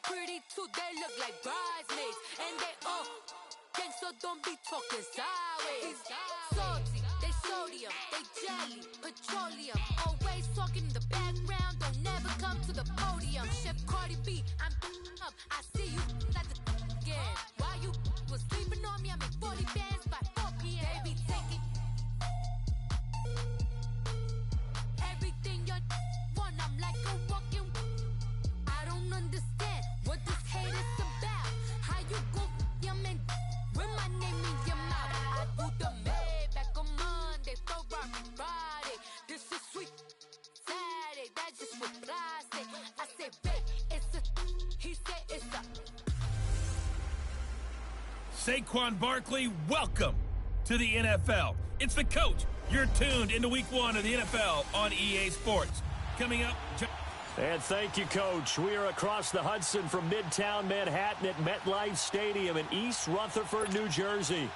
pretty too, they look like bridesmaids. And they all gang, so don't be talking sideways. Salty, they sodium, they jelly, petroleum. Always talking in the background, don't never come to the podium. Chef Cardi B, I'm up, I see you at the again. While you was sleeping on me, I make 40 bands by 4 p.m. They be taking everything you want, I'm like a walking. I don't understand what this hate is about. How you go your man with my name in your mouth? I do the Maybach on Monday, Ferrari Friday. This is sweet Saturday, that's just what I say. I say, babe, it's a, he said it's a. Saquon Barkley, welcome to the NFL. It's the coach. You're tuned into week 1 of the NFL on EA Sports. Coming up. And thank you, Coach. We are across the Hudson from Midtown Manhattan at MetLife Stadium in East Rutherford, New Jersey.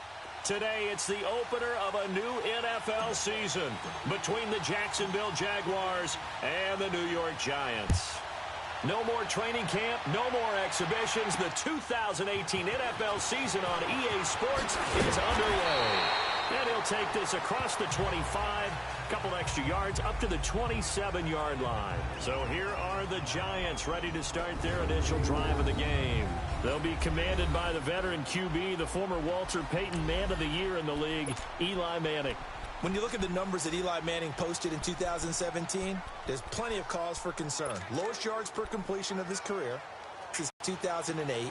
Today, it's the opener of a new NFL season between the Jacksonville Jaguars and the New York Giants. No more training camp, no more exhibitions. The 2018 NFL season on EA Sports is underway. And he'll take this across the 25, couple extra yards, up to the 27-yard line. So here are the Giants ready to start their initial drive of the game. They'll be commanded by the veteran QB, the former Walter Payton Man of the Year in the league, Eli Manning. When you look at the numbers that Eli Manning posted in 2017, there's plenty of cause for concern. Lowest yards per completion of his career since 2008.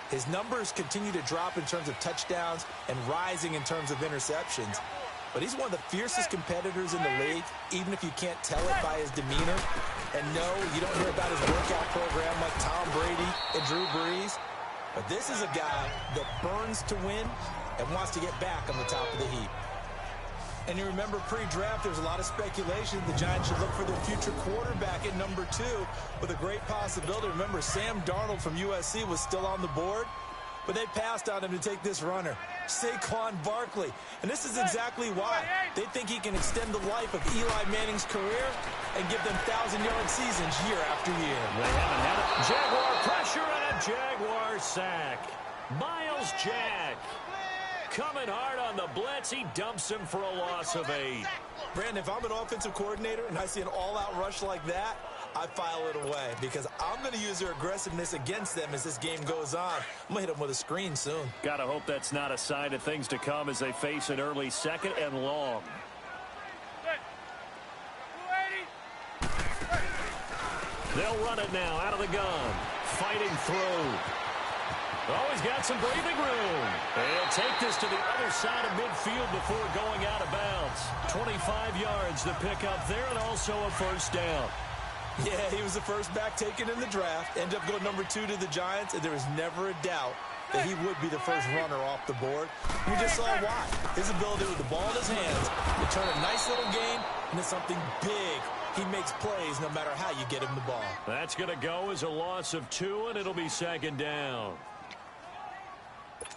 His numbers continue to drop in terms of touchdowns and rising in terms of interceptions. But he's one of the fiercest competitors in the league, even if you can't tell it by his demeanor. And no, you don't hear about his workout program like Tom Brady and Drew Brees. But this is a guy that burns to win and wants to get back on the top of the heap. And you remember pre-draft, there was a lot of speculation the Giants should look for their future quarterback at number 2 with a great possibility. Remember, Sam Darnold from USC was still on the board, but they passed on him to take this runner, Saquon Barkley. And this is exactly why. They think he can extend the life of Eli Manning's career and give them 1,000-yard seasons year after year. They haven't had it. Jaguar pressure and a Jaguar sack. Miles Jack coming hard on the blitz. He dumps him for a loss of 8. Brandon, if I'm an offensive coordinator and I see an all-out rush like that, I file it away because I'm going to use their aggressiveness against them as this game goes on. I'm going to hit them with a screen soon. Gotta hope that's not a sign of things to come as they face an early second and long. They'll run it now out of the gun. Fighting through. Oh, he's got some breathing room. He'll take this to the other side of midfield before going out of bounds. 25 yards to pick up there and also a first down. Yeah, he was the first back taken in the draft. Ended up going number 2 to the Giants, and there was never a doubt that he would be the first runner off the board. We just saw why. His ability with the ball in his hands to turn a nice little game into something big. He makes plays no matter how you get him the ball. That's going to go as a loss of 2, and it'll be second down.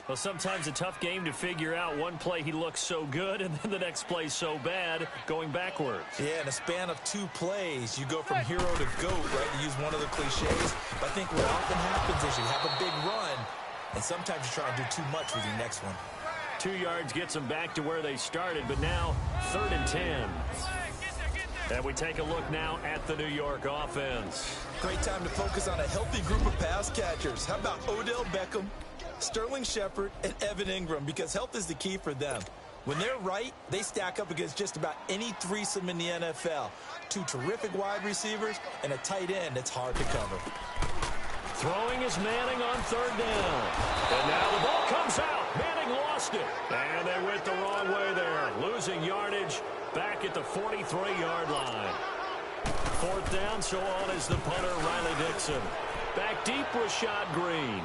Well, sometimes a tough game to figure out. One play he looks so good, and then the next play so bad, going backwards. Yeah, in a span of 2 plays, you go from hero to GOAT, right, to use one of the cliches. But I think what often happens is you have a big run, and sometimes you try to do too much with your next one. 2 yards gets them back to where they started, but now 3rd and 10. And we take a look now at the New York offense. Great time to focus on a healthy group of pass catchers. How about Odell Beckham, Sterling Shepard, and Evan Ingram, because health is the key for them. When they're right, they stack up against just about any threesome in the NFL. 2 terrific wide receivers and a tight end that's hard to cover. Throwing is Manning on 3rd down. And now the ball comes out. Manning lost it. And they went the wrong way there. Losing yardage back at the 43-yard line. 4th down, so on is the punter, Riley Dixon. Back deep, Rashad Green.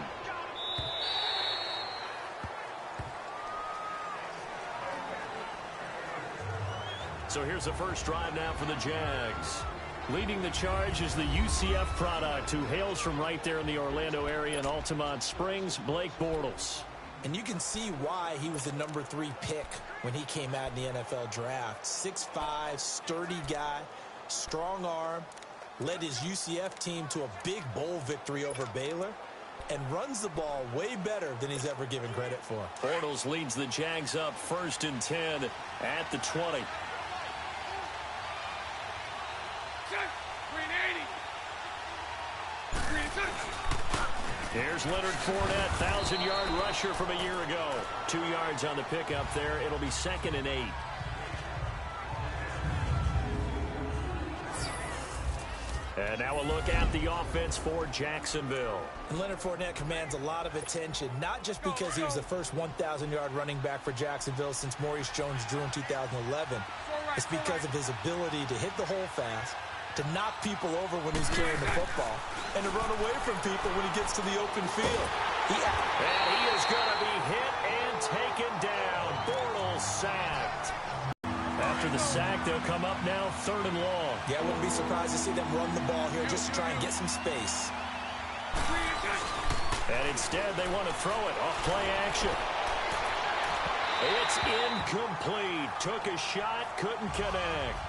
So here's the first drive now for the Jags. Leading the charge is the UCF product who hails from right there in the Orlando area in Altamont Springs, Blake Bortles. And you can see why he was the number 3 pick when he came out in the NFL draft. 6'5", sturdy guy, strong arm, led his UCF team to a big bowl victory over Baylor, and runs the ball way better than he's ever given credit for. Bortles leads the Jags up 1st and 10 at the 20. Here's Leonard Fournette, 1,000-yard rusher from a year ago. 2 yards on the pickup there. It'll be 2nd and 8. And now a look at the offense for Jacksonville. And Leonard Fournette commands a lot of attention, not just because he was the first 1,000-yard running back for Jacksonville since Maurice Jones-Drew in 2011. It's because of his ability to hit the hole fast, to knock people over when he's carrying the football, and to run away from people when he gets to the open field. And he is going to be hit and taken down. Bortles sacked. After the sack, they'll come up now 3rd and long. Yeah, I wouldn't be surprised to see them run the ball here just to try and get some space. And instead, they want to throw it off play action. It's incomplete. Took a shot, couldn't connect.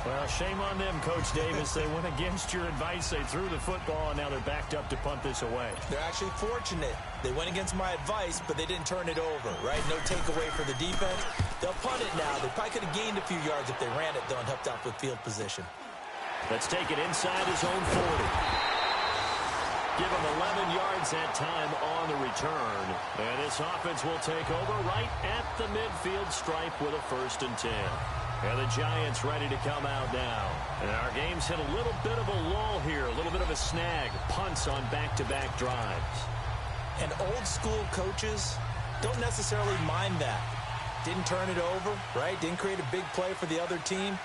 Well, shame on them, Coach Davis. They went against your advice. They threw the football, and now they're backed up to punt this away. They're actually fortunate. They went against my advice, but they didn't turn it over, right? No takeaway for the defense. They'll punt it now. They probably could have gained a few yards if they ran it, though, and helped out with field position. Let's take it inside his own 40. Give him 11 yards that time on the return. And this offense will take over right at the midfield stripe with a 1st and 10. And the Giants ready to come out now. And our game's hit a little bit of a lull here, a little bit of a snag. Punts on back-to-back drives. And old-school coaches don't necessarily mind that. Didn't turn it over, right? Didn't create a big play for the other team.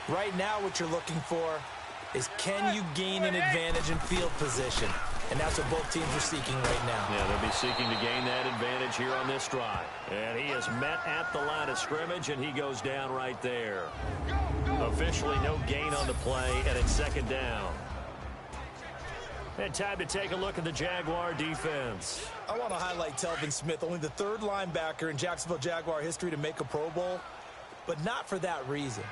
Right now what you're looking for is, can you gain an advantage in field position? And that's what both teams are seeking right now. Yeah, they'll be seeking to gain that advantage here on this drive. And he is met at the line of scrimmage, and he goes down right there. Officially no gain on the play, and it's 2nd down. And time to take a look at the Jaguar defense. I want to highlight Telvin Smith, only the 3rd linebacker in Jacksonville Jaguar history to make a Pro Bowl, but not for that reason.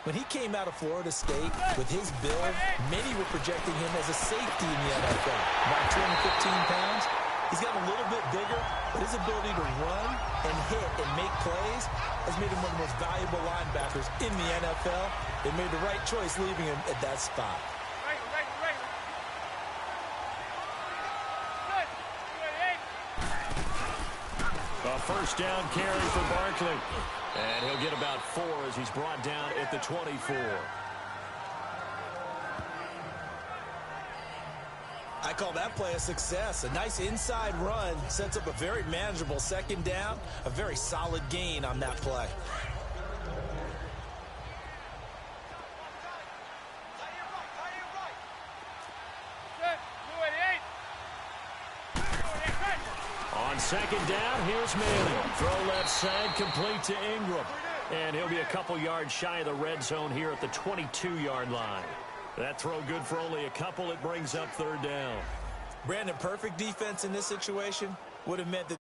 When he came out of Florida State with his build, many were projecting him as a safety in the NFL. About 215 pounds. He's gotten a little bit bigger, but his ability to run and hit and make plays has made him one of the most valuable linebackers in the NFL. They made the right choice leaving him at that spot. A 1st down carry for Barkley. And he'll get about 4 as he's brought down at the 24. I call that play a success. A nice inside run sets up a very manageable 2nd down. A very solid gain on that play. On 2nd down, here's Manning. Throw left side, complete to Ingram. And he'll be a couple yards shy of the red zone here at the 22-yard line. That throw good for only a couple. It brings up 3rd down. Brandon, perfect defense in this situation would have meant that